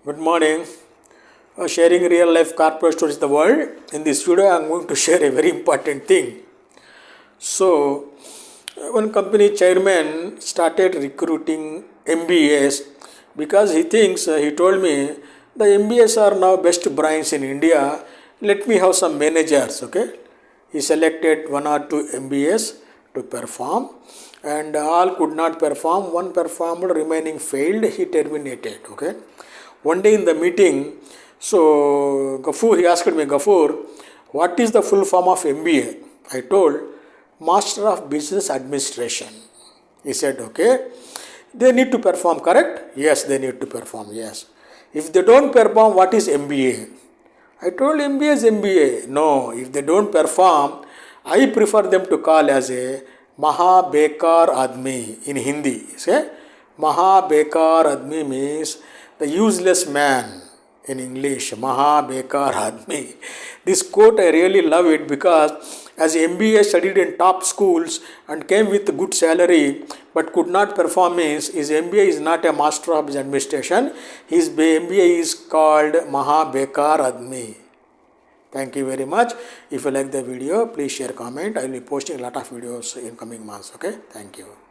Good morning. Sharing real life corporate stories in the world. In this video, I am going to share a very important thing. So, one company chairman started recruiting MBAs because he thinks, he told me, the MBAs are now best brains in India. Let me have some managers, okay? He selected one or two MBAs to perform and all could not perform. One performed, remaining failed, he terminated, okay? One day in the meeting, so Gafur, he asked me, Gafur, what is the full form of MBA? I told, Master of Business Administration. He said, okay, they need to perform, correct? Yes, they need to perform, yes. If they don't perform, what is MBA? I told MBA is MBA. No, if they don't perform, I prefer them to call as a Maha, bekar, admi in Hindi. Say, Maha, bekar, admi means the useless man in English. Maha, bekar, admi. This quote I really love it because as MBA studied in top schools and came with good salary but could not perform means his MBA is not a master of business administration. His MBA is called Maha, bekar, admi. Thank you very much. If you like the video, please share, comment. I will be posting a lot of videos in coming months. Okay. Thank you.